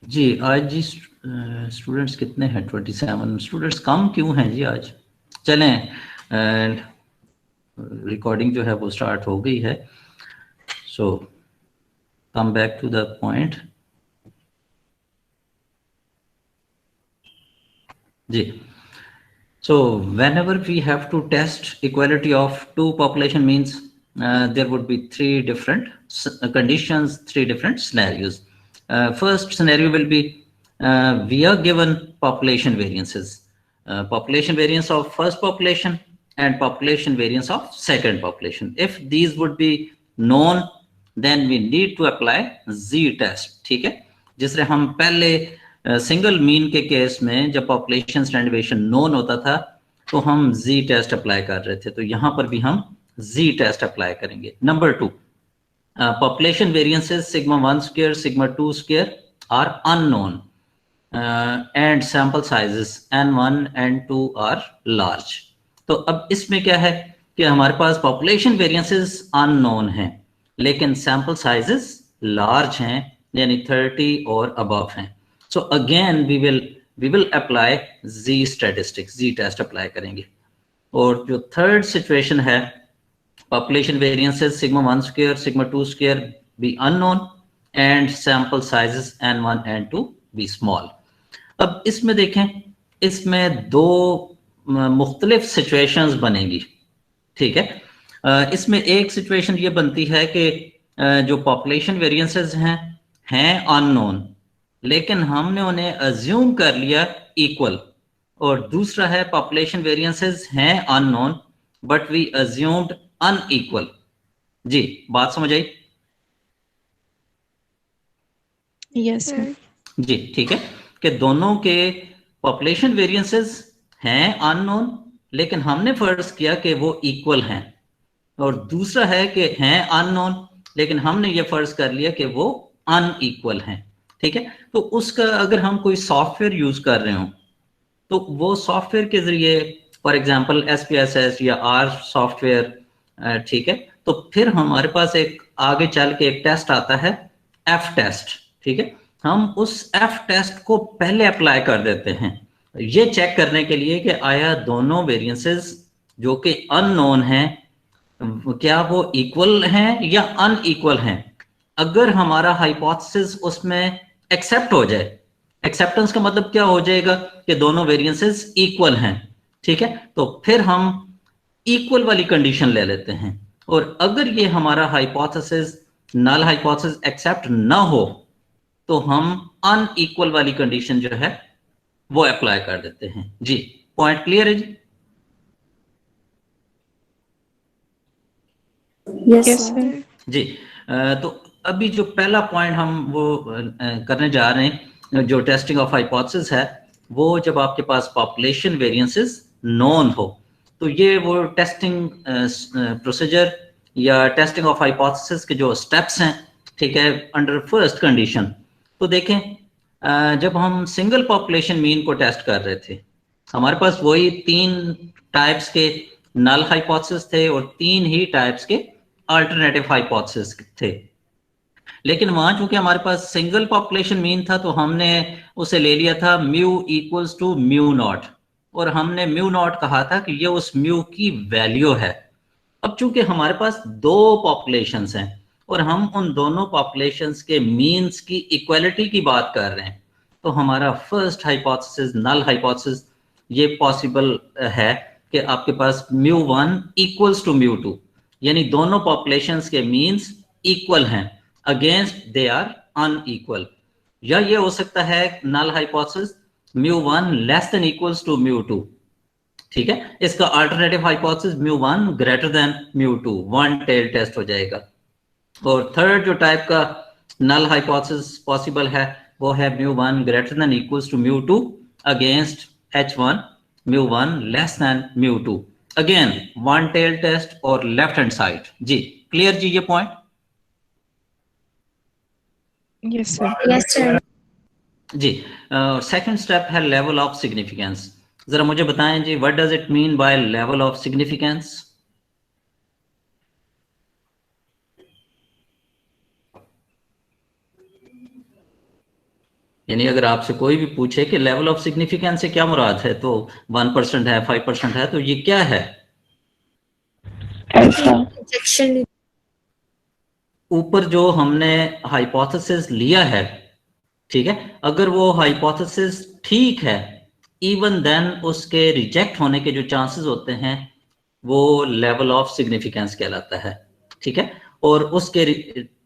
जी आज जी स्टूडेंट्स कितने हैं? 27 स्टूडेंट्स। कम क्यों हैं जी आज? चलें, रिकॉर्डिंग जो है वो स्टार्ट हो गई है। So come back to the point. जी, so whenever we have to test equality of two population means there would be three different conditions, three different scenarios. First scenario will be we are given population variances, population variance of first population and population variance of second population. If these would be known, then we need to apply z test. ठीक है, जिससे हम पहले single mean के case में जब population standard deviation known होता था तो हम जी टेस्ट अप्लाई कर रहे थे, तो यहां पर भी हम जी टेस्ट अप्लाई करेंगे। Number 2, population variances sigma 1 square, sigma 2 square are unknown, and sample sizes n1 n2 are large. तो अब इसमें क्या है कि हमारे पास population variances unknown हैं लेकिन sample sizes large हैं, यानी 30 और above हैं। So again we will apply z statistics, z test apply करेंगे। और जो थर्ड सिचुएशन है, population variances sigma 1 square, sigma 2 square be unknown and sample sizes n1 n2 be small. अब इसमें देखें, इसमें दो मुख्तलिफ सिचुएशंस बनेंगी। ठीक है, इसमें एक सिचुएशन ये बनती है कि जो पॉपुलेशन वेरिएंसेस हैं अननोन, लेकिन हमने उन्हें अज्यूम कर लिया इक्वल। और दूसरा है पॉपुलेशन वेरिएंसेस हैं unknown but we assumed unequal. जी, बात समझ आई? Yes sir. जी, ठीक है, कि दोनों के पॉपुलेशन वेरिएंसेस हैं अननोन लेकिन हमने फर्ज किया कि वो इक्वल हैं, और दूसरा है कि हैं अननोन लेकिन हमने ये फर्ज कर लिया कि वो अनइक्वल हैं। ठीक है, तो उसका अगर हम कोई सॉफ्टवेयर यूज कर रहे हो तो वो सॉफ्टवेयर के जरिए, फॉर एग्जांपल SPSS या R सॉफ्टवेयर, ठीक है, तो फिर हमारे पास एक आगे चल के एक टेस्ट आता है F टेस्ट। ठीक है, हम उस F टेस्ट को पहले अप्लाई कर देते हैं ये चेक करने के लिए कि आया दोनों वेरिएंसेस जो कि अननोन हैं क्या वो इक्वल हैं या अनइक्वल हैं। अगर हमारा हाइपोथेसिस उसमें एक्सेप्ट हो जाए, एक्सेप्टेंस का मतलब क्या हो जाएगा कि दोनों वेरिएंसेस इक्वल हैं, ठीक है, तो फिर हम इक्वल वाली कंडीशन ले लेते हैं। और अगर ये हमारा हाइपोथेसिस नल हाइपोथेसिस एक्सेप्ट ना हो तो हम अनइक्वल वाली कंडीशन जो है वो अप्लाई कर देते हैं। जी, पॉइंट क्लियर है जी? Yes sir. जी, तो अभी जो पहला पॉइंट हम वो करने जा रहे हैं, जो टेस्टिंग ऑफ हाइपोथेसिस है, वो जब आपके पास पॉपुलेशन वेरिएंसेस नोन हो तो ये वो टेस्टिंग प्रोसीजर या टेस्टिंग ऑफ हाइपोथेसिस के जो स्टेप्स हैं, ठीक है, अंडर फर्स्ट कंडीशन। तो देखें, जब हम सिंगल पॉपुलेशन मीन को टेस्ट कर रहे थे हमारे पास वही तीन टाइप्स के नल हाइपोथेसिस थे और तीन ही टाइप्स के अल्टरनेटिव हाइपोथेसिस थे। लेकिन वहां चूंकि हमारे पास सिंगल पॉपुलेशन मीन था तो हमने उसे ले लिया था mu equals to mu naught, और हमने म्यू नॉट कहा था कि ये उस म्यू की वैल्यू है। अब चूंकि हमारे पास दो पॉपुलेशंस हैं और हम उन दोनों पॉपुलेशंस के मीन्स की इक्वालिटी की बात कर रहे हैं तो हमारा फर्स्ट हाइपोथेसिस नल हाइपोथेसिस ये पॉसिबल है कि आपके पास mu one equals to mu two, यानी दोनों पॉपुलेशंस के मीन्स इक्वल हैं अगेंस्ट दे आर अनइक्वल। या ये हो सकता है null hypothesis mu one less than equals to mu two. ठीक है, इसका alternative hypothesis mu one greater than mu two, one tail test हो जाएगा। और थर्ड जो टाइप का नल हाइपोथेसिस पॉसिबल है वो है mu one greater than equals to mu two against H one mu one less than mu two, again one tail test और left hand side. जी, क्लियर जी ये point? Yes sir. Yes sir. जी, second step है level of significance. जरा मुझे बताएं जी, what does it mean by level of significance? यानी अगर आपसे कोई भी पूछे कि लेवल ऑफ सिग्निफिकेंस से क्या मुराद है, तो 1% है, 5% है, तो ये क्या है? रिजेक्शन। ऊपर जो हमने हाइपोथेसिस लिया है, ठीक है, अगर वो हाइपोथेसिस ठीक है, इवन देन उसके रिजेक्ट होने के जो चांसेस होते हैं वो लेवल ऑफ सिग्निफिकेंस कहलाता है, ठीक है। और उसके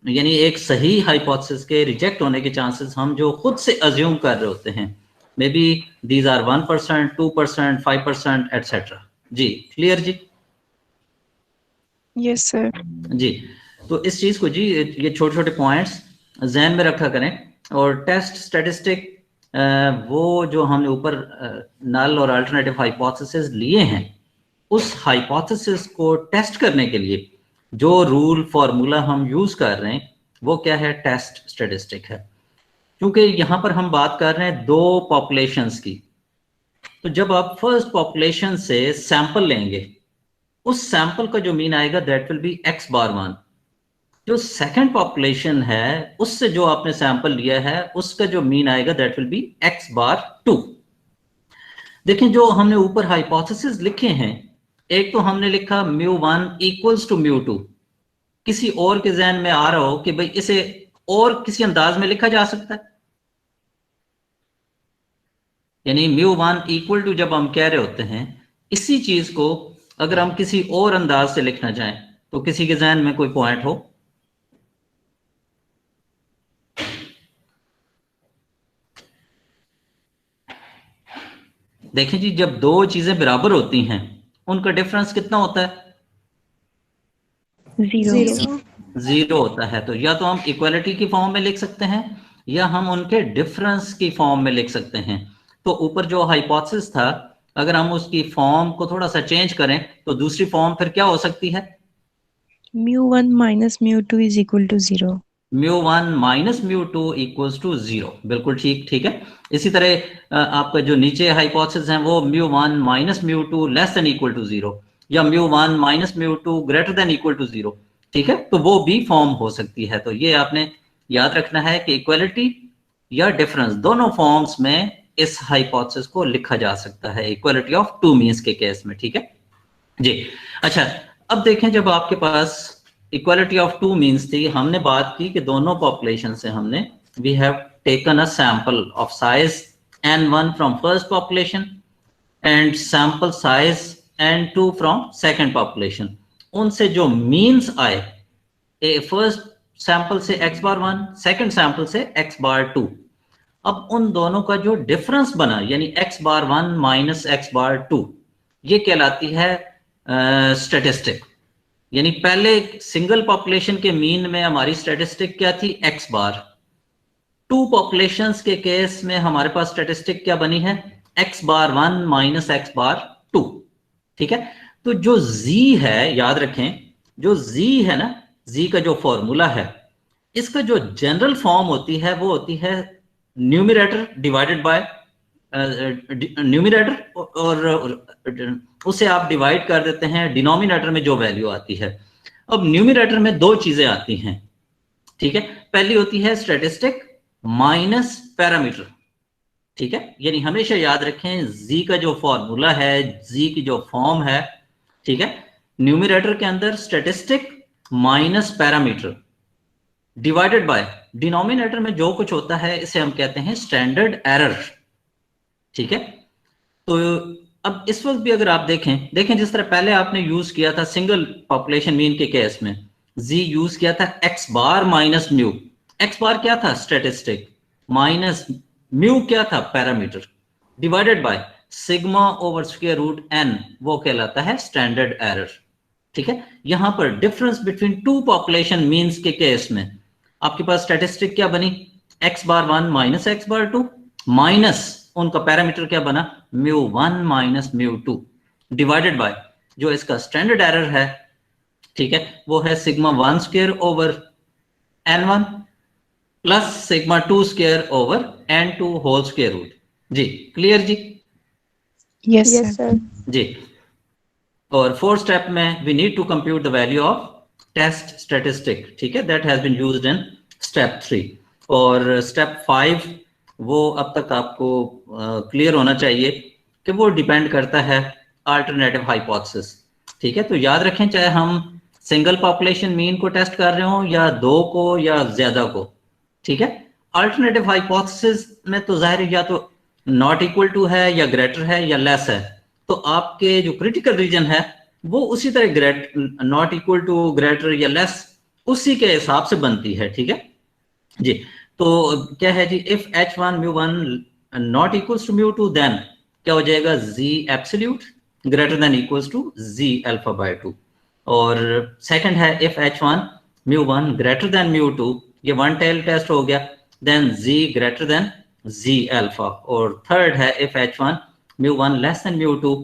यानी एक सही हाइपोथेसिस के रिजेक्ट होने के चांसेस हम जो खुद से अज्यूम कर रहे होते हैं, may be these are 1%, 2%, 5%, etcetera. जी, क्लियर जी? Yes, sir. जी, तो इस चीज को जी, ये छोटे छोटे पॉइंट्स जहन में रखा करें। और टेस्ट स्टैटिस्टिक वो जो हमने ऊपर नल और अल्टरनेटिव हाइपोथेसिस लिए हैं, उस हाइपोथेसिस को टेस्ट करने के लिए जो रूल फॉर्मूला हम यूज कर रहे हैं वो क्या है? टेस्ट स्टैटिस्टिक है। क्योंकि यहां पर हम बात कर रहे हैं दो पॉपुलेशंस की, तो जब आप फर्स्ट पॉपुलेशन से सैंपल लेंगे, उस सैंपल का जो मीन आएगा that will be x bar 1। जो सेकंड पॉपुलेशन है उससे जो आपने सैंपल लिया है उसका जो मीन आएगा that will be x bar 2। देखें, जो हमने ऊपर हाइपोथेसिस लिखे हैं, एक तो हमने लिखा μ1 इक्वल्स टू μ2। किसी और के जहन में आ रहा हो कि भाई इसे और किसी अंदाज में लिखा जा सकता है, यानी μ1 इक्वल टू जब हम कह रहे होते हैं, इसी चीज को अगर हम किसी और अंदाज से लिखना चाहें, तो किसी के जहन में कोई पॉइंट हो? देखें जी, जब दो चीजें बराबर होती हैं उनका डिफरेंस कितना होता है? 0. 0 होता है। तो या तो हम इक्वालिटी की फॉर्म में लिख सकते हैं या हम उनके डिफरेंस की फॉर्म में लिख सकते हैं। तो ऊपर जो हाइपोथेसिस था, अगर हम उसकी फॉर्म को थोड़ा सा चेंज करें तो दूसरी फॉर्म फिर क्या हो सकती है? μ1 minus μ2 is equal to 0. μ1 minus μ2 equals to 0। बिल्कुल ठीक, ठीक है। इसी तरह आपका जो नीचे हाइपोथेसिस है वो μ1 minus μ2 less than equal to 0 या μ1 minus μ2 greater than equal to 0, ठीक है, तो वो भी फॉर्म हो सकती है। तो ये आपने याद रखना है कि इक्वलिटी या डिफरेंस दोनों फॉर्म्स में इस हाइपोथेसिस को लिखा जा सकता है, इक्वलिटी ऑफ टू मीन्स के केस में, ठीक है जी। अच्छा, अब देखें, जब आपके पास इक्वालिटी ऑफ टू मीन्स थी, हमने बात की कि दोनों पॉपुलेशन से हमने we have taken a sample of size n1 from first population and sample size n2 from second population. उनसे जो मीन्स आए, फर्स्ट सैंपल से x बार 1, सेकंड सैंपल से x बार 2, अब उन दोनों का जो डिफरेंस बना यानी x bar 1 minus x bar 2, ये कहलाती है स्टैटिस्टिक। यानी पहले सिंगल पॉपुलेशन के मीन में हमारी स्टैटिस्टिक क्या थी? x bar. टू पॉपुलेशंस के केस में हमारे पास स्टैटिस्टिक क्या बनी है? x bar 1 minus x bar 2, ठीक है। तो जो z है, याद रखें, जो z है ना, z का जो फॉर्मूला है, इसका जो जनरल फॉर्म होती है वो होती है न्यूमरेटर डिवाइडेड बाय न्यूमरेटर, और उसे आप डिवाइड कर देते हैं डिनोमिनेटर में जो वैल्यू आती है। अब न्यूमरेटर में दो चीजें आती हैं, ठीक है। पहली होती है स्टैटिस्टिक माइनस पैरामीटर, ठीक है। यानी हमेशा याद रखें, z का जो फॉर्मूला है, z की जो फॉर्म है, ठीक है, न्यूमरेटर के अंदर statistic minus parameter divided by denominator में जो कुछ होता है इसे हम कहते हैं स्टैंडर्ड एरर, ठीक है। तो अब इस वक्त भी अगर आप देखें जिस तरह पहले आपने यूज किया था सिंगल पॉपुलेशन मीन के केस में, z यूज किया था x bar minus mu. x bar क्या था? स्टैटिस्टिक, माइनस म्यू क्या था? Parameter, divided by sigma over square root n, वो कहलाता है स्टैंडर्ड एरर, ठीक है। यहां पर difference between to population means के केस में आपके पास स्टैटिस्टिक क्या बनी? x bar 1 minus x bar 2 minus उनका पैरामीटर क्या बना? μ1 माइनस μ2 डिवाइडेड बाय जो इसका स्टैंडर्ड एरर है, ठीक है, वो है sigma 1 square over n1 plus sigma 2 square over n2 whole square root. जी, क्लियर जी? Yes, Yes, sir. sir. जी। और फोर्थ स्टेप में we need to compute the value of test statistic, ठीक है, that has been used in step 3। और step 5 वो अब तक आपको क्लियर होना चाहिए कि वो डिपेंड करता है अल्टरनेटिव हाइपोथेसिस। ठीक है, तो याद रखें, चाहे हम सिंगल पॉपुलेशन मीन को टेस्ट कर रहे हो या दो को या ज्यादा को, ठीक है, अल्टरनेटिव हाइपोथेसिस में तो जाहिर है या तो नॉट इक्वल टू है या ग्रेटर है या लेस है, तो आपके जो क्रिटिकल रीजन है वो उसी तरह great not equal to greater या लेस उसी के हिसाब से बनती है। ठीक है जी, तो क्या है जी, if h1 μ1 not equals to μ2 then क्या हो जाएगा, z absolute greater than equals to z alpha by 2। और सेकंड है इफ h1 μ1 ग्रेटर देन μ2, ये वन टेल टेस्ट हो गया, then z greater than z alpha. और थर्ड है if h1 μ1 less than μ2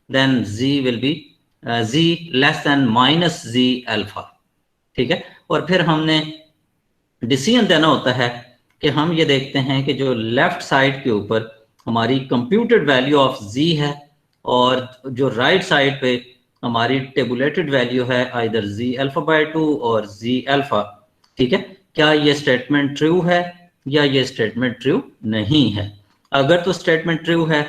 then z will be z less than minus z alpha. ठीक है, और फिर हमने डिसीजन देना होता है कि हम ये देखते हैं कि जो लेफ्ट साइड के ऊपर हमारी कंप्यूटेड वैल्यू ऑफ z है और जो राइट साइड पे हमारी टेबुलेटेड वैल्यू है आइदर z अल्फा बाय 2 और z अल्फा। ठीक है, क्या ये स्टेटमेंट ट्रू है या ये स्टेटमेंट ट्रू नहीं है? अगर तो स्टेटमेंट ट्रू है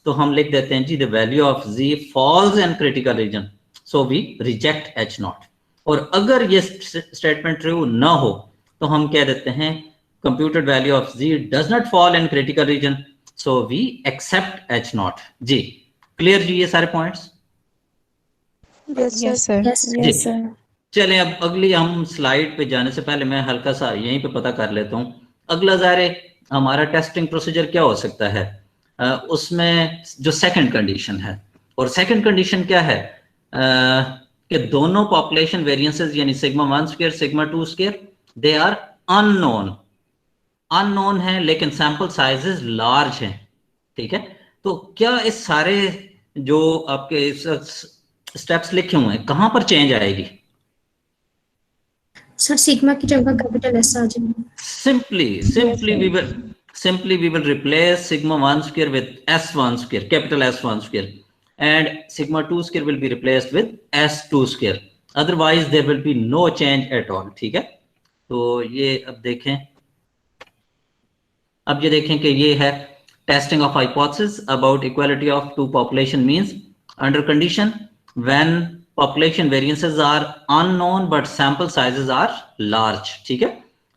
तो हम लिख देते हैं जी the value of z falls in critical region, so we reject h naught. और अगर ये स्टेटमेंट ट्रू ना हो तो हम कह देते हैं computed value of z does not fall in critical region, so we accept h naught. जी क्लियर जी ये सारे पॉइंट्स? Yes, sir. जी चलें, अब अगली हम स्लाइड पे जाने से पहले मैं हल्का सा यहीं पे पता कर लेता हूँ अगला ज़ारे हमारा टेस्टिंग प्रोसीजर क्या हो सकता है। उसमें जो सेकंड कंडीशन है, और सेकंड कंडीशन क्या है कि दोनों पॉपुलेशन वेरिएंसेस यानी sigma 1 square sigma 2 square they are unknown, unknown है लेकिन सैंपल साइजेस लार्ज हैं। ठीक है, तो क्या इस सारे जो आपके स्टेप्स लिखे हुए हैं कहां पर चेंज आएगी? सर सिग्मा की जगह कैपिटल एस आ जाएगा। Simply we will replace sigma 1 square with s1 square, capital S1 square, and sigma 2 square will be replaced with s2 square, otherwise there will be no change at all। ठीक है, तो ये अब देखें, अब ये देखें कि ये है testing of hypothesis about equality of two population means under condition when population variances are unknown but sample sizes are large. ठीक है,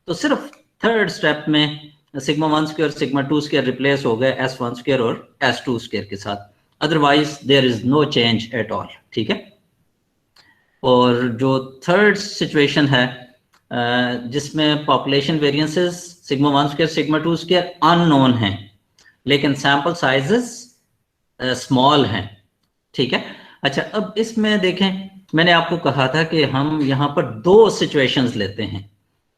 तो सिर्फ थर्ड स्टेप में sigma 1 square sigma 2 square replace हो गए s1 स्क्वायर और s2 स्क्वायर के साथ, otherwise there is no change at all. ठीक है, और जो थर्ड सिचुएशन है जिसमें population variances sigma 1 square sigma 2 square unknown हैं लेकिन सैंपल साइजेस स्मॉल हैं। ठीक है, अच्छा अब इसमें देखें, मैंने आपको कहा था कि हम यहाँ पर दो सिचुएशंस लेते हैं।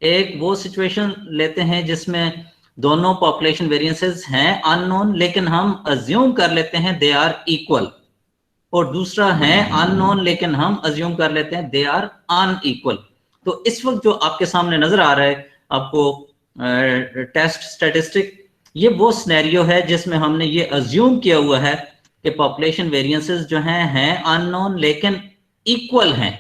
एक वो सिचुएशन लेते हैं जिसमें दोनों पॉपुलेशन वेरिएंसेस हैं अननोन लेकिन हम अज्यूम कर लेते हैं दे आर इक्वल, और दूसरा है अननोन लेकिन हम अज्यूम कर लेते हैं दे आर अनइक्वल। तो इस वक्त जो आपके सामने नजर आ रहा है आपको टेस्ट स्टैटिस्टिक, ये वो सिनेरियो है जिसमें हमने ये अज्यूम किया हुआ है कि पॉपुलेशन वेरिएंसेस जो हैं अननोन लेकिन इक्वल हैं,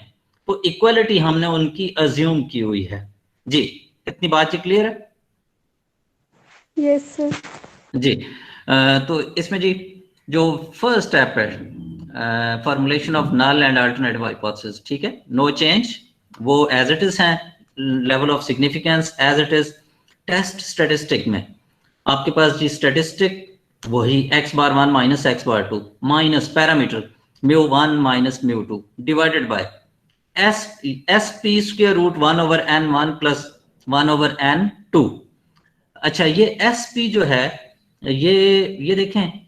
तो इक्वलिटी हमने उनकी अज्यूम की हुई है। जी इतनी बात जी क्लियर है? Yes, sir. जी तो इसमें जी जो फर्स्ट स्टेप है formulation of null and alternative hypothesis, ठीक है, नो चेंज, वो एज इट इज है, level of significance as it is. Test statistic में आपके पास जी स्टैटिस्टिक वही x bar 1 minus x bar 2 minus parameter μ1 minus μ2 divided by S P square root 1 over n1 plus 1 over n2। अच्छा ये S P जो है ये देखें,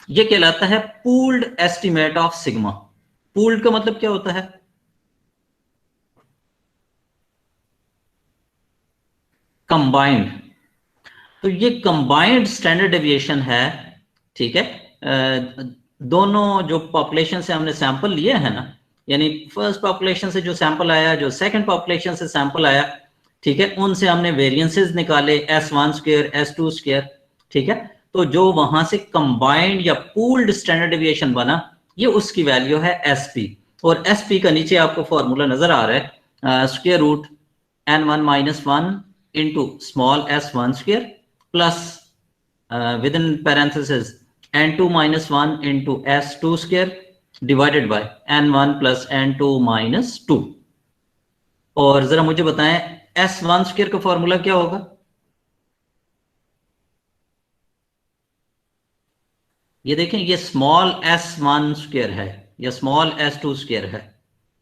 ये कहलाता है pooled estimate of sigma. Pooled का मतलब क्या होता है? कंबाइंड। तो ये कंबाइंड स्टैंडर्ड डेविएशन है। ठीक है, दोनों जो पॉपुलेशन से हमने सैंपल लिए हैं ना, यानी फर्स्ट पॉपुलेशन से जो सैंपल आया, जो सेकंड पॉपुलेशन से सैंपल आया, ठीक है, उनसे हमने वेरिएंसेस निकाले s1 स्क्वायर s2 स्क्वायर। ठीक है, तो जो वहां से कंबाइंड या पूल्ड स्टैंडर्ड डेविएशन बना, ये उसकी वैल्यू है sp। और sp का नीचे आपको फॉर्मूला नजर आ रहा है, square root n1 minus 1 into small s1 square plus within parenthesis n2 minus 1 into s2 square divided by n1 plus n2 minus 2। और जरा मुझे बताएं s1 स्क्वायर का फॉर्मूला क्या होगा? ये देखें, ये स्मॉल s1 स्क्वायर है या स्मॉल s2 स्क्वायर है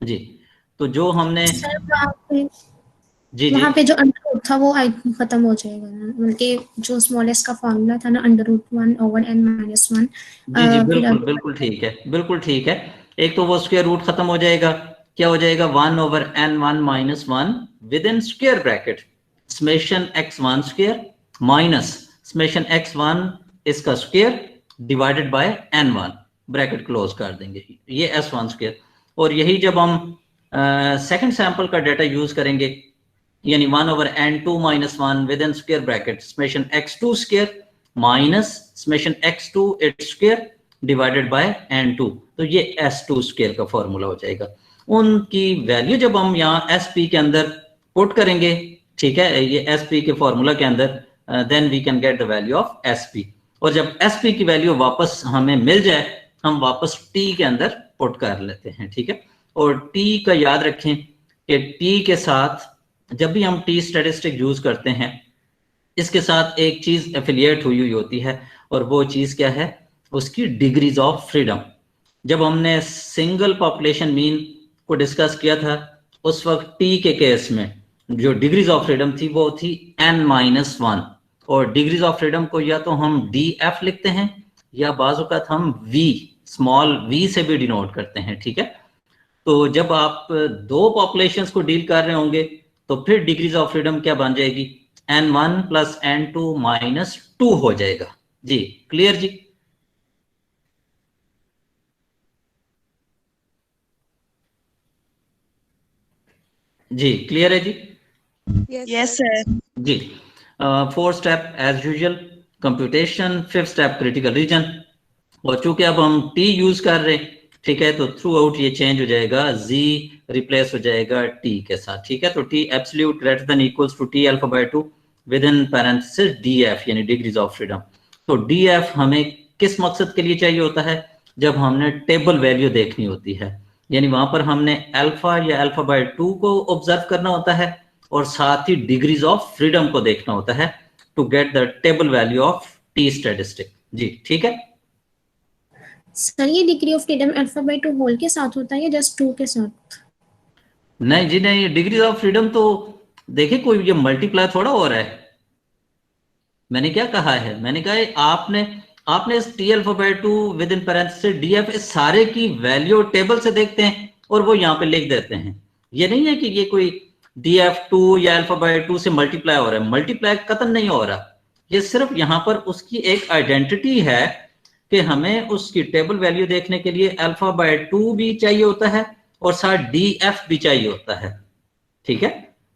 जी। तो जो हमने सर वहाँ पे जी जी जो अंडर रूट था वो खत्म हो जाएगा ना, बल्कि जो स्मॉलेस्ट का फॉर्मूला था ना √1/n-1। जी जी, फिर बिल्कुल अभी बिल्कुल ठीक है, बिल्कुल ठीक है। एक तो वो स्क्वायर रूट खत्म हो जाएगा, क्या हो जाएगा 1/n1 - 1 with in square bracket summation x1 square minus summation x1 इसका square divided by n1, bracket close कर देंगे, ये s1 स्क्वायर। और यही जब हम सेकंड सैंपल का डाटा यूज करेंगे, यानी 1/n2 - 1 with in square bracket summation x2 square minus summation x2 its square divided by n2, तो ये s2 स्क्वायर का फॉर्मूला हो जाएगा। उनकी वैल्यू जब हम यहाँ sp के अंदर पुट करेंगे, ठीक है, ये sp के फॉर्मूला के अंदर, then we can get the value of sp। और जब sp की वैल्यू वापस हमें मिल जाए, हम वापस t के अंदर पुट कर लेते हैं, ठीक है। और t का याद रखें कि t के साथ जब भी हम टी स्टैटिस्टिक यूज करते हैं, इसके साथ एक चीज एफिलिएट हुई होती है, और वो चीज क्या है? उसकी डिग्रीज ऑफ फ्रीडम। जब हमने सिंगल पॉपुलेशन मीन को डिस्कस किया था, उस वक्त टी के केस में जो डिग्रीज ऑफ फ्रीडम थी वो थी n-1, और डिग्रीज ऑफ फ्रीडम को या तो हम df लिखते हैं या बाज़ हम v, स्मॉल v से भी डिनोट करते हैं, ठीक है। तो जब आप दो पॉपुलेशंस को डील कर रहे होंगे, तो फिर डिग्रीज ऑफ फ्रीडम क्या बन जाएगी? n1 + n2 - 2 हो जाएगा जी। क्लियर जी? जी क्लियर है जी? Yes, sir. जी। 4th step as usual computation, 5th step critical region. और चूंकि अब हम टी यूज कर रहे हैं, ठीक है, तो थ्रू आउट ये चेंज हो जाएगा, z रिप्लेस हो जाएगा टी के साथ, ठीक है। तो T absolute greater than equals to T alpha by 2 within parenthesis df, यानी डिग्रीज ऑफ फ्रीडम। तो df हमें किस मकसद के लिए चाहिए होता है? जब हमने टेबल वैल्यू देखनी होती है, यानी वहां पर हमने अल्फा या अल्फा बाय 2 को ऑब्जर्व करना होता है, और साथ ही डिग्रीज ऑफ फ्रीडम को देखना होता है to get the table value of T statistic जी, ठीक है। सर ये डिग्री ऑफ फ्रीडम α/2 होल के साथ होता है या जस्ट 2 के साथ? नहीं जी नहीं, डिग्रीज ऑफ फ्रीडम तो देखिए कोई ये मल्टीप्लाई थोड़ा हो रहा है। मैंने क्या कहा है? मैंने कहा है आपने इस T alpha by 2 within parenthesis df इस सारे की वैल्यू टेबल से देखते हैं और वो यहाँ पे लिख देते हैं। ये नहीं है कि ये कोई df2 या अल्फा बाय 2 से मल्टीप्लाई हो रहा है, मल्टीप्लाई कतई नहीं हो रहा। ये सिर्फ यहाँ पर उसकी एक आइडेंटिटी है कि हमें उसकी टेबल वैल्यू देखने के लिए अल्फा बाय 2 भी चाहिए होता है और साथ df भी चाहिए होता है, ठीक है।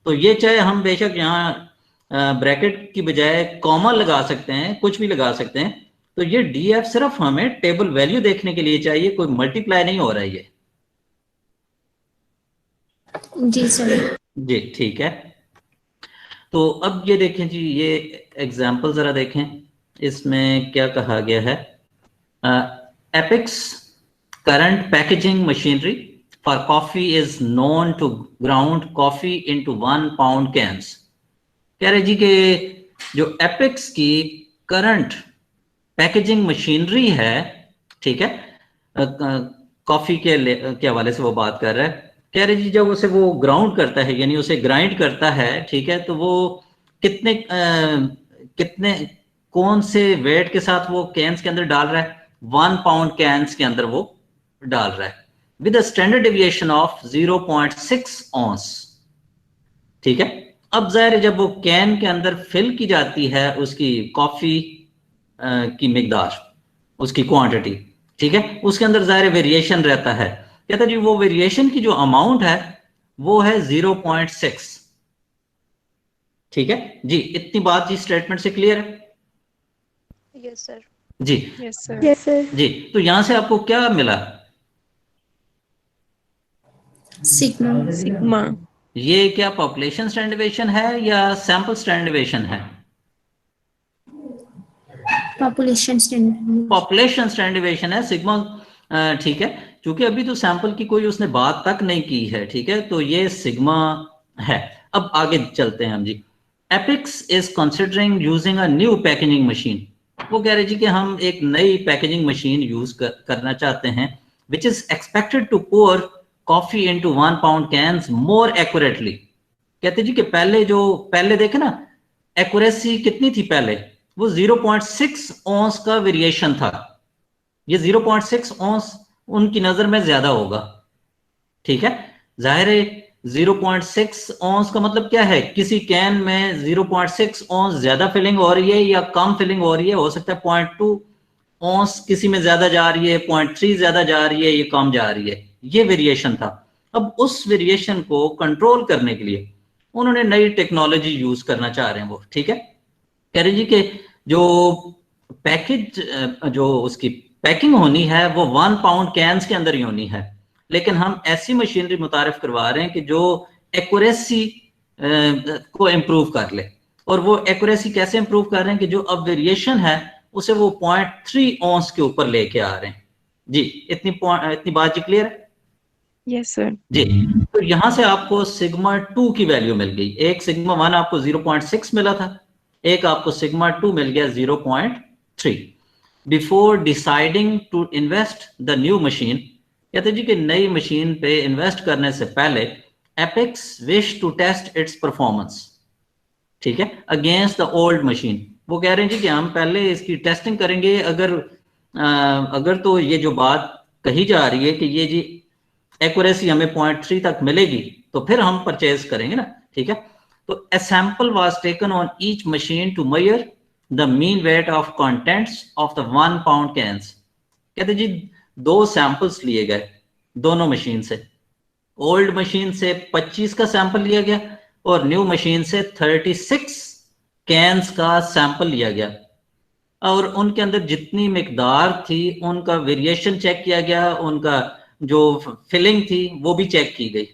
तो ये चाहे हम बेशक यहाँ ब्रैकेट की बजाय कॉमा लगा सकते हैं, कुछ भी लगा सकते हैं। तो ये df सिर्फ हमें टेबल वैल्यू देखने के लिए चाहिए, कोई मल्टीप्लाई नहीं हो रहा है ये जी सर। जी, ठीक है। तो अब ये देखें जी, ये एग्जाम्पल जरा देखें, इसमें क्या कहा गया है? Epix current packaging machinery for coffee is known to ground coffee into 1 pound cans. कह रहे जी कि जो एपिक्स की करंट पैकेजिंग मशीनरी है, ठीक है, कॉफी के हवाले से वो बात कर रहा है। कह रहे जी जब उसे वो ग्राउंड करता है, यानी उसे ग्राइंड करता है, ठीक है, तो वो कितने कौन से वेट के साथ वो कैंस के अंदर डाल रहा है? 1 pound कैंस के अंदर वो डाल रहा है विद स्टैंडर्ड डेविएशन ऑफ 0.6 ऑन्स, ठीक है। अब जाहिर है जब वो कैन के अंदर फिल की जाती है उसकी कॉफी की मिकदार, उसकी क्वांटिटी, ठीक है, उसके अंदर जाहिर वेरिएशन रहता है। कहता जी वो वेरिएशन की जो अमाउंट है वो है 0.6, ठीक है जी। इतनी बात जी स्टेटमेंट से क्लियर है? Yes, sir. जी Yes, sir. Yes, sir. जी। तो यहां से आपको क्या मिला? सिग्मा। Sigma. ये क्या पॉपुलेशन स्टैंडर्ड डेविएशन है या सैंपल स्टैंडर्ड डेविएशन है? Population standard population standard deviation है सिग्मा, ठीक है, क्योंकि अभी तो सैंपल की कोई उसने बात तक नहीं की है, ठीक है, तो ये सिग्मा है। अब आगे चलते हैं हम जी। Epics is considering using a new packaging machine, वो कह रहे जी कि हम एक नई पैकेजिंग मशीन यूज करना चाहते हैं, which is expected to pour coffee into 1 pound cans more accurately. कहते जी कि पहले देखे ना एक्यूरेसी कितनी थी पहले, वो 0.6 ऑन्स का वेरिएशन था, ये 0.6 ऑन्स उनकी नजर में ज्यादा होगा, ठीक है, जाहिर है 0.6 ऑन्स का मतलब क्या है, किसी कैन में 0.6 ऑन्स ज्यादा फिलिंग हो रही है या कम फिलिंग हो रही है, हो सकता है 0.2 ऑन्स किसी में ज्यादा जा रही है, 0.3 ज्यादा जा रही है, ये कम जा रही है, ये वेरिएशन था। अब उस वेरिएशन को कंट्रोल करने के लिए उन्होंने नई टेक्नोलॉजी यूज करना चाह रहे हैं वो, ठीक है, कह रहे जी कि जो पैकेज जो उसकी पैकिंग होनी है वो 1 पाउंड कैन्स के अंदर ही होनी है, लेकिन हम ऐसी मशीनरी मुतारिफ करवा रहे हैं कि जो एक्यूरेसी को इम्प्रूव कर ले, और वो एक्यूरेसी कैसे इम्प्रूव कर रहे हैं कि जो अब वेरिएशन है उसे वो 0.3 ऑन्स के ऊपर लेके आ रहे हैं जी। इतनी बात जी क्लियर है? Yes sir. जी, तो यहां से आपको सिग्मा 2 की वैल्यू मिल गई, एक सिग्मा 1 आपको 0.6 मिला था, एक आपको सिग्मा 2 मिल गया 0.3। Before deciding to invest the new machine, कहते जी कि नई मशीन पे इन्वेस्ट करने से पहले Epix wish to test its performance, ठीक है, अगेंस्ट द ओल्ड मशीन। वो कह रहे हैं जी कि हम पहले इसकी टेस्टिंग करेंगे, अगर तो ये जो बात कही जा रही है कि ये जी एक्यूरेसी हमें 0.3 तक मिलेगी तो फिर हम परचेज करेंगे ना, ठीक है। तो a sample was taken on each machine to measure the mean weight of contents of the 1 pound cans। कहते जी 2 सैंपल्स लिए गए दोनों मशीन से, ओल्ड मशीन से 25 का सैंपल लिया गया और न्यू मशीन से 36 कैन्स का सैंपल लिया गया, और उनके अंदर जितनी मिकदार थी उनका वेरिएशन चेक किया गया, उनका जो फिलिंग थी वो भी चेक की गई,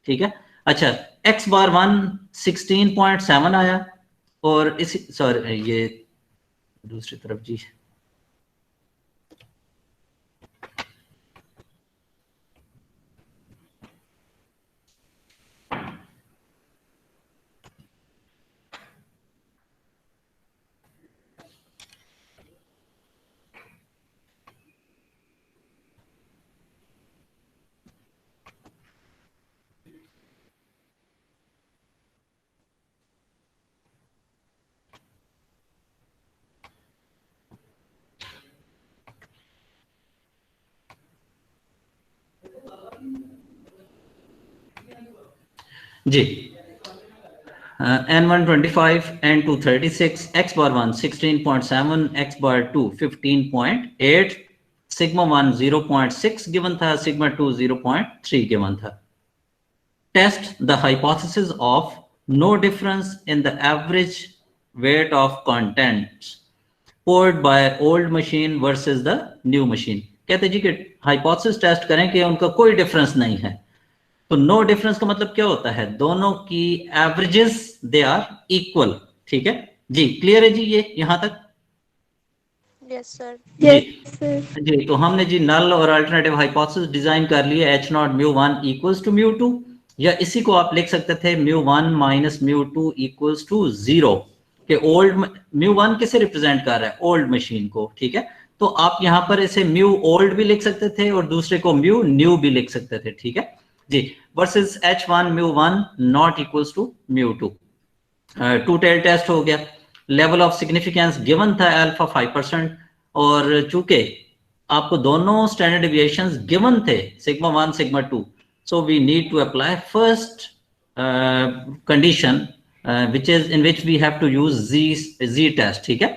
ठीक है। अच्छा, x बार 1 16.7 आया, और इसी सॉरी ये दूसरी तरफ जी, जी n1 25 n2 36 x bar 1 16.7 x bar 2 15.8 sigma 1 0.6 given था, सिग्मा 2 0.3 गिवन था। Test the hypothesis of no difference in the average weight of contents poured by old machine versus the new machine। कहते जी कि hypothesis test करें कि उनका कोई difference नहीं है, तो नो डिफरेंस का मतलब क्या होता है, दोनों की एवरेजेस दे आर इक्वल, ठीक है जी, क्लियर है जी ये यहां तक? Yes sir. जी जी, तो हमने जी नल और अल्टरनेटिव हाइपोथेसिस डिजाइन कर लिए, h naught mu 1 equals to mu 2, या इसी को आप लिख सकते थे mu 1 minus mu 2 equals to 0, कि ओल्ड म्यू 1 किसे रिप्रेजेंट कर रहा है, ओल्ड मशीन को, ठीक है। तो आप यहां पर इसे म्यू ओल्ड भी लिख सकते थे और दूसरे को म्यू न्यू भी लिख सकते थे, ठीक है जी, versus h1 mu 1 not equals to mu 2। Two tail test हो गया, लेवल ऑफ सिग्निफिकेंस गिवन था अल्फा 5%, और चूंकि आपको दोनों स्टैंडर्ड डिविएशंस गिवन थे sigma 1 sigma 2, so we need to apply first condition which is in which we have to use z test, ठीक है।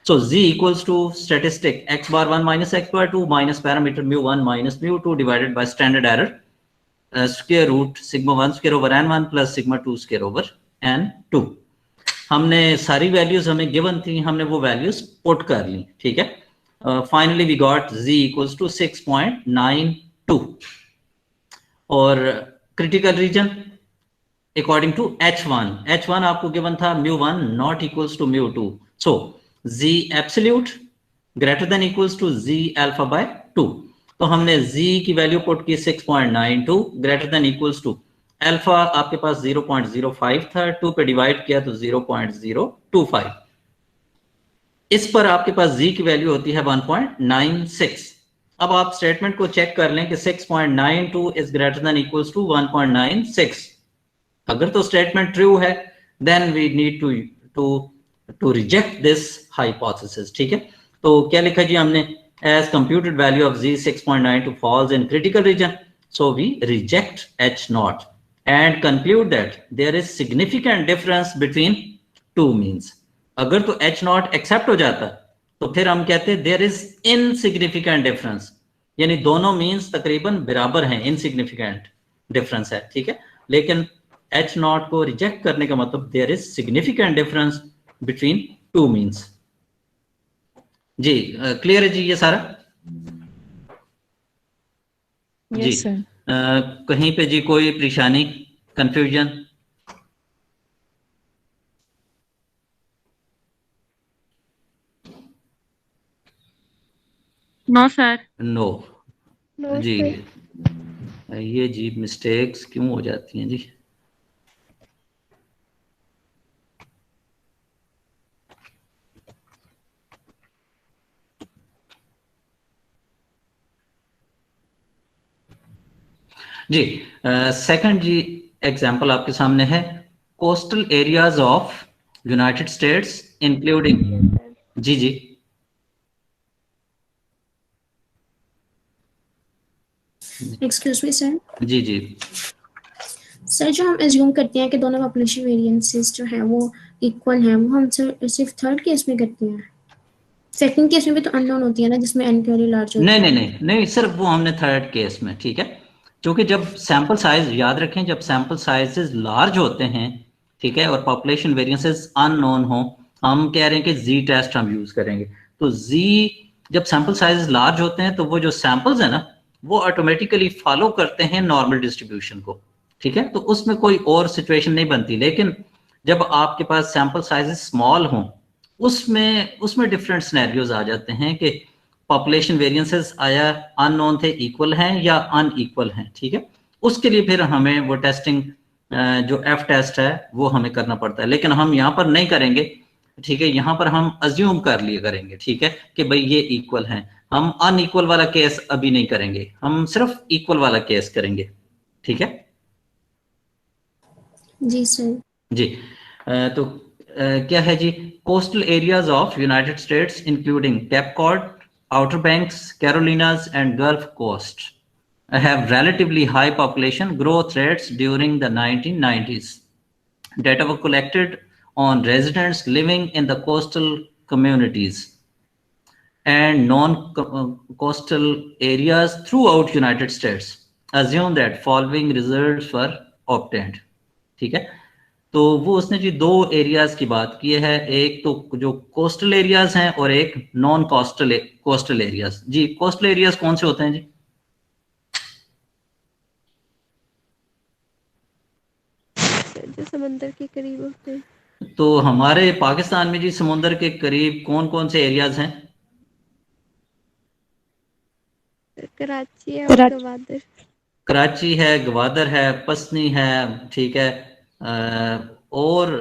so z equals to statistic x bar 1 minus x bar 2 minus parameter mu 1 minus mu 2 divided by standard error square root sigma 1 square over n1 plus sigma 2 square over n2। हमने सारी values हमें given थी, हमने वो values put कर ली, ठीक है। Finally we got z equals to 6.92, और critical reason according to h1 आपको गिवन था mu 1 not equals to mu 2, so z absolute greater than equals to z alpha by 2। तो हमने z की वैल्यू पुट की 6.92 greater than equals to alpha आपके पास 0.05 था, 2 पे डिवाइड किया तो 0.025। इस पर आपके पास z की वैल्यू होती है 1.96। अब आप स्टेटमेंट को चेक कर लें कि 6.92 is greater than equals to 1.96। अगर तो स्टेटमेंट ट्रू है then we need to reject this hypothesis. ठीक है, तो क्या लिखा जी हमने, as computed value of z 6.92 falls in critical region, so we reject h0 and conclude that there is significant difference between two means. अगर तो h0 एक्सेप्ट हो जाता तो फिर हम कहते हैं देयर इज इनसिग्निफिकेंट डिफरेंस, यानी दोनों मीन्स तकरीबन बराबर हैं, इनसिग्निफिकेंट डिफरेंस है। ठीक है, लेकिन h0 को रिजेक्ट करने का मतलब there is significant difference between two means. जी क्लियर है जी ये सारा? जी Yes, sir. कहीं पे जी कोई परेशानी, confusion? No sir. No No, जी, sir. ये जी मिस्टेक्स क्यों हो जाती हैं जी? जी सेकंड जी एग्जांपल आपके सामने है, coastal areas of United States including. Yes, sir. जी जी एक्सक्यूज मी सर। जी जी सर जो हम एज्यूम करते हैं कि दोनों पॉपुलेशन वेरिएंसेस जो है वो इक्वल हैं, वो हम सिर्फ थर्ड केस में करते हैं। सेकंड केस में भी तो अननोन होती है ना, जिसमें एन की वैल्यू लार्ज होती नहीं है। नहीं नहीं नहीं, सिर्फ वो हमने थर्ड केस में। ठीक है, क्योंकि जब सैंपल साइज, याद रखें, जब सैंपल साइजेस लार्ज होते हैं, ठीक है, और पॉपुलेशन वेरिएंसेस अननोन हो, हम कह रहे हैं कि जी टेस्ट हम यूज करेंगे। तो जी जब सैंपल साइज लार्ज होते हैं तो वो जो सैंपल्स है ना वो ऑटोमेटिकली फॉलो करते हैं नॉर्मल डिस्ट्रीब्यूशन को। ठीक है, तो उसमें कोई और सिचुएशन नहीं बनती। लेकिन जब आपके पास सैंपल साइजेस स्मॉल हों, उसमें उसमें डिफरेंट सिनेरियोज आ जाते हैं कि पॉपुलेशन वेरिएंसेस आया अननोन थे, इक्वल हैं या अनइक्वल हैं। ठीक है, उसके लिए फिर हमें वो टेस्टिंग जो एफ टेस्ट है वो हमें करना पड़ता है, लेकिन हम यहाँ पर नहीं करेंगे। ठीक है, यहाँ पर हम अज्यूम कर लिए करेंगे, ठीक है, कि भाई ये इक्वल हैं। हम अनइक्वल वाला केस अभी नहीं करेंगे, हम सिर्फ इक्वल वाला केस करेंगे। ठीक है जी सर। जी तो क्या है जी, coastal areas of United States including Cape Cod, Outer Banks, Carolinas and Gulf Coast have relatively high population growth rates during the 1990s. Data were collected on residents living in the coastal communities and non-coastal areas throughout United States. Assume that following results were obtained. ठीक है, तो वो उसने जी दो areas की बात की है, एक तो जो कोस्टल एरियाज हैं और एक नॉन कोस्टल एरियाज। जी कोस्टल एरियाज कौन से होते हैं जी? जो समंदर के करीब होते हैं। तो हमारे पाकिस्तान में जी समुंदर के करीब कौन कौन से एरियाज हैं? कराची है और कराची। गवादर। कराची है, गवादर है, पसनी है। ठीक है, और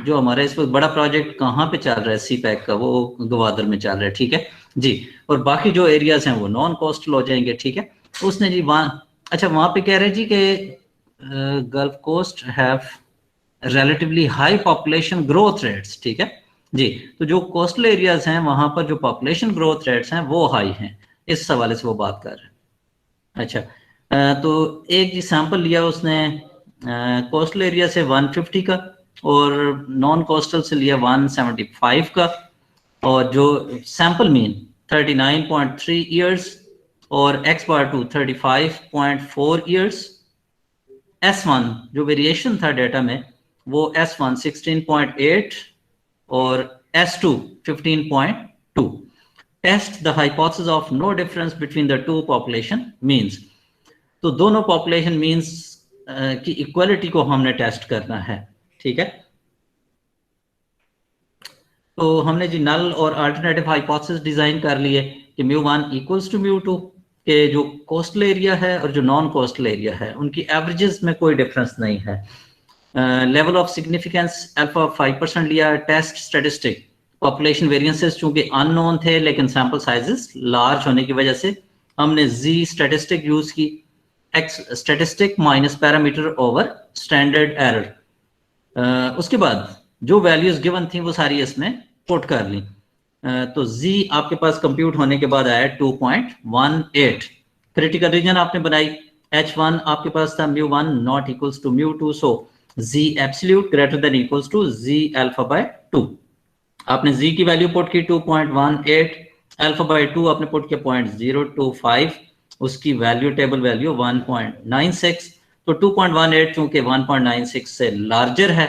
जो हमारे इस वक्त बड़ा प्रोजेक्ट कहाँ पे चल रहा है सी पैक का, वो गवादर में चल रहा है। ठीक है जी, और बाकी जो एरियाज हैं वो नॉन कोस्टल हो जाएंगे। ठीक है, उसने जी वहाँ, अच्छा वहाँ पे कह रहे जी कि Gulf Coast have relatively high population growth rates। ठीक है जी, तो जो कोस्टल एरियाज हैं वहां पर जो पॉपुलेशन ग्रोथ रेट्स हैं वो हाई हैं, इस हवाले से वो बात कर रहे हैं। अच्छा तो एक जी सैंपल लिया उसने कोस्टल एरिया से 150 का और नॉन कोस्टल से लिया 175 का, और जो सैंपल मीन 39.3 ईयर्स और x bar two 35.4 years. S1 जो वेरिएशन था डेटा में वो S1 16.8 और S2 15.2। Test the hypothesis of no difference between the two population means. तो दोनों पॉपुलेशन मीन्स की इक्वलिटी को हमने टेस्ट करना है। ठीक है, तो हमने जी नल और अल्टरनेटिव हाइपोथेसिस डिजाइन कर लिए कि μ1 इक्वल्स टू μ2 के जो कोस्टल एरिया है और जो नॉन कोस्टल एरिया है उनकी एवरेजेस में कोई डिफरेंस नहीं है। लेवल ऑफ सिग्निफिकेंस अल्फा 5% लिया। टेस्ट स्टैटिस्टिक पॉपुलेशन वेरिएंसेस चूंकि अननोन थे लेकिन सैंपल साइजेस लार्ज होने की वजह से हमने जी स्टैटिस्टिक यूज की। X statistic minus parameter over standard error. उसके बाद जो वैल्यूज गिवन थी वो सारी इसमें पुट कर ली। तो z आपके पास कंप्यूट होने के बाद आया 2.18। क्रिटिकल रीजन आपने बनाई। h1 आपके पास था μ1 not equals to μ2, so z absolute greater than equals to z alpha by 2। आपने z की वैल्यू पुट की 2.18, अल्फा बाय 2 आपने पुट किया 0.025, उसकी वैल्यू टेबल वैल्यू 1.96। तो 2.18 चूंकि 1.96 से लार्जर है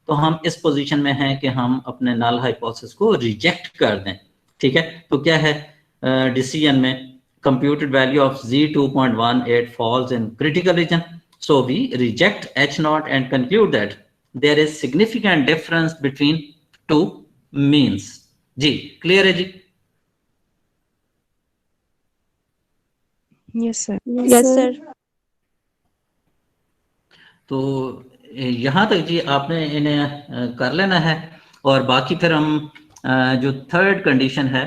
तो हम इस पोजीशन में हैं कि हम अपने नल हाइपोथेसिस को रिजेक्ट कर दें। ठीक है, तो क्या है डिसीजन में computed value of z 2.18 falls in critical region, so we reject h naught and conclude that there is significant difference between two means। Ji clear है जी? Yes, sir. Yes sir. तो यहाँ तक जी आपने इन्हें कर लेना है और बाकी फिर हम जो थर्ड कंडीशन है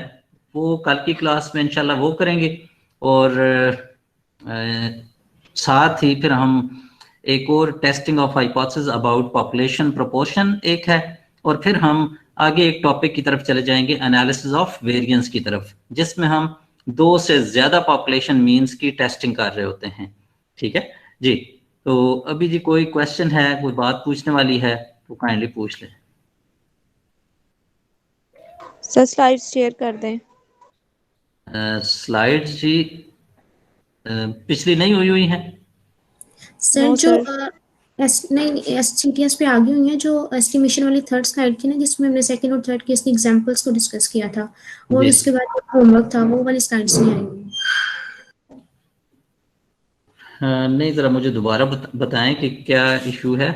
वो कल की क्लास में इंशाल्लाह वो करेंगे। और साथ ही फिर हम एक और testing of hypothesis about population proportion एक है, और फिर हम आगे एक टॉपिक की तरफ चले जाएंगे एनालिसिस ऑफ वेरिएंस की तरफ, जिसमें हम 2 से ज्यादा पॉपुलेशन मीन्स की टेस्टिंग कर रहे होते हैं। ठीक है जी? तो अभी जी कोई क्वेश्चन है, कोई बात पूछने वाली है तो काइंडली पूछ लें। सर स्लाइड शेयर कर दें। स्लाइड जी पिछली नहीं हुई हैं। सर नो जो सर। नहीं SCTS पे आगे हुई है जो एस्टिमेशन वाली थर्ड स्लाइड थी ना, जिसमें हमने सेकंड और थर्ड केस के एग्जांपल्स को डिस्कस किया था, और जी उसके बाद होमवर्क था, वो वाली स्लाइड्स नहीं आई हुई। नहीं, जरा मुझे दोबारा बताएं कि क्या इशू है।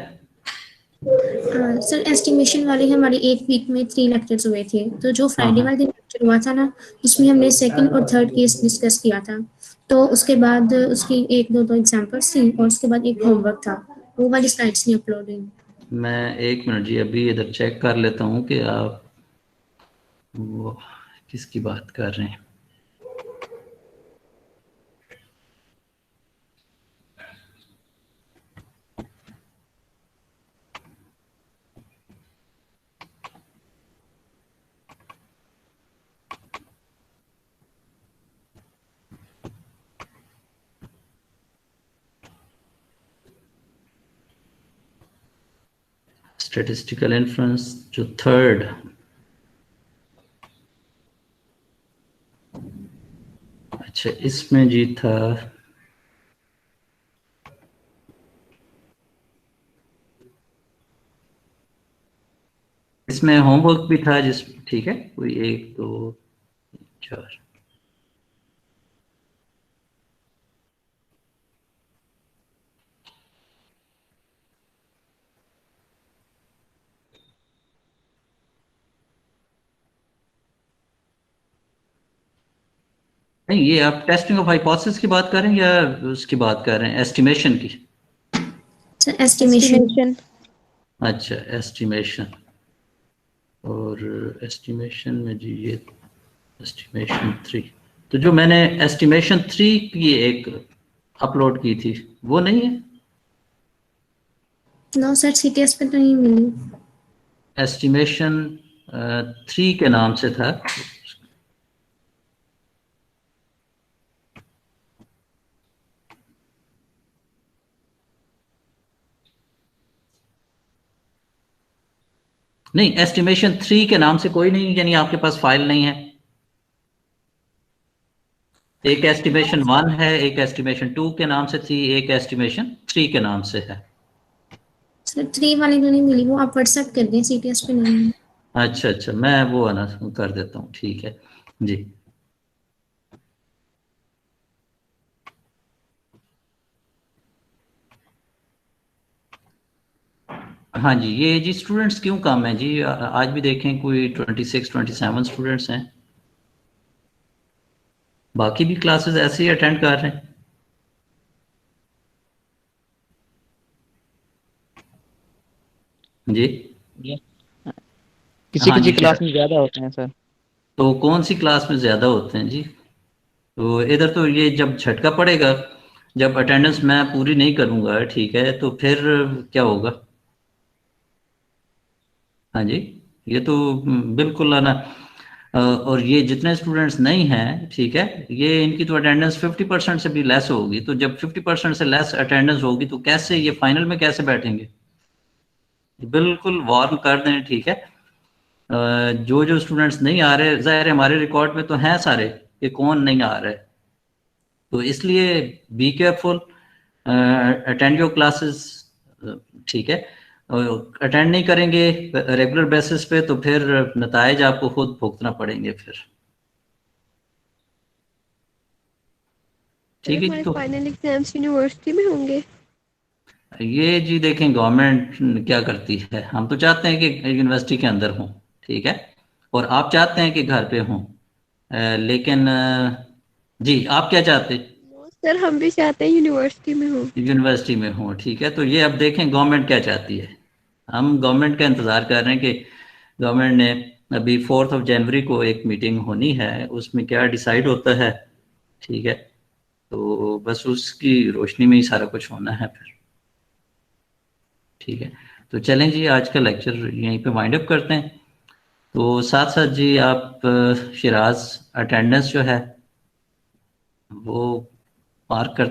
सर एस्टिमेशन वाली हमारी एक वीक में 3 लेक्चर्स हुए थे, तो जो हाँ फ्राइडे हाँ, वाले दिन लेक्चर हुआ था ना, उसमें हमने सेकंड और थर्ड केस डिस्कस किया था। तो उसके बाद उसकी एक दो एग्जांपल्स थी और उसके बाद एक होमवर्क था, वो वाली स्लाइड्स नहीं अपलोड हुई। मैं एक मिनट जी अभी इधर चेक कर लेता हूँ कि आप वो किसकी बात कर रहे हैं। स्टैटिस्टिकल इन्फ्लुएंस जो थर्ड, अच्छा इसमें जी था इसमें होमवर्क भी था जिस, ठीक है, कोई 1 2 4। नहीं, ये आप टेस्टिंग ऑफ हाइपोथेसिस की बात कर रहे हैं या उसकी बात कर रहे हैं एस्टिमेशन की? Sir estimation. अच्छा एस्टिमेशन, और एस्टिमेशन में जी ये एस्टिमेशन 3, तो जो मैंने एस्टिमेशन 3 की एक अपलोड की थी वो नहीं है। नो सर CTS पे तो नहीं मिली। एस्टिमेशन 3 के नाम से था। नहीं, एस्टिमेशन 3 के नाम से कोई नहीं, यानी आपके पास फाइल नहीं है। एक एस्टिमेशन 1 है, एक एस्टिमेशन 2 के नाम से थी, एक एस्टिमेशन 3 के नाम से है। सर 3 वाली तो नहीं मिली, वो आप व्हाट्सएप कर दें, CTS पे नहीं है। अच्छा अच्छा, मैं वो आना कर देता हूँ, ठीक है जी। हाँ जी, ये जी स्टूडेंट्स क्यों कम है जी? आज भी देखें कोई 26-27 स्टूडेंट्स हैं, बाकी भी क्लासेस ऐसे ही अटेंड कर रहे हैं। जी ये किसी हाँ किसी जी, क्लास में ज्यादा होते हैं सर। तो कौन सी क्लास में ज़्यादा होते हैं जी? तो इधर तो ये जब झटका पड़ेगा, जब अटेंडेंस मैं पूरी नहीं करूँगा, ठीक है, तो फिर क्या होगा? हाँ जी, ये तो बिल्कुल है ना। और ये जितने स्टूडेंट्स नहीं हैं, ठीक है, ये इनकी तो अटेंडेंस 50% से भी लेस होगी। तो जब 50% से लेस अटेंडेंस होगी तो कैसे ये फाइनल में कैसे बैठेंगे? बिल्कुल वार्न कर दें, ठीक है। जो जो स्टूडेंट्स नहीं आ रहे, ज़ाहिर है हमारे रिकॉर्ड में तो हैं सारे कि कौन नहीं आ रहा है, तो इसलिए be careful, attend your classes, ठीक है। अटेंड नहीं करेंगे रेगुलर बेसिस पे तो फिर नताइज आपको खुद भुगतना पड़ेंगे फिर, सर ठीक है जी। हमारे तो फाइनल एग्जाम्स यूनिवर्सिटी में होंगे? ये जी देखें गवर्नमेंट क्या करती है, हम तो चाहते हैं कि यूनिवर्सिटी के अंदर हों, ठीक है, और आप चाहते हैं कि घर पे हों, लेकिन जी आप क्या चाहते? नो सर, हम भी चाहते हैं यूनिवर्सिटी में हो। यूनिवर्सिटी में हो, ठीक है। तो ये अब देखें गवर्नमेंट क्या चाहती है। हम गवर्नमेंट का इंतज़ार कर रहे हैं कि गवर्नमेंट ने अभी 4 जनवरी को एक मीटिंग होनी है, उसमें क्या डिसाइड होता है, ठीक है। तो बस उसकी रोशनी में ही सारा कुछ होना है फिर, ठीक है। तो चलें जी, आज का लेक्चर यहीं पे वाइंड अप करते हैं। तो साथ साथ जी आप शिराज अटेंडेंस जो है वो मार्क कर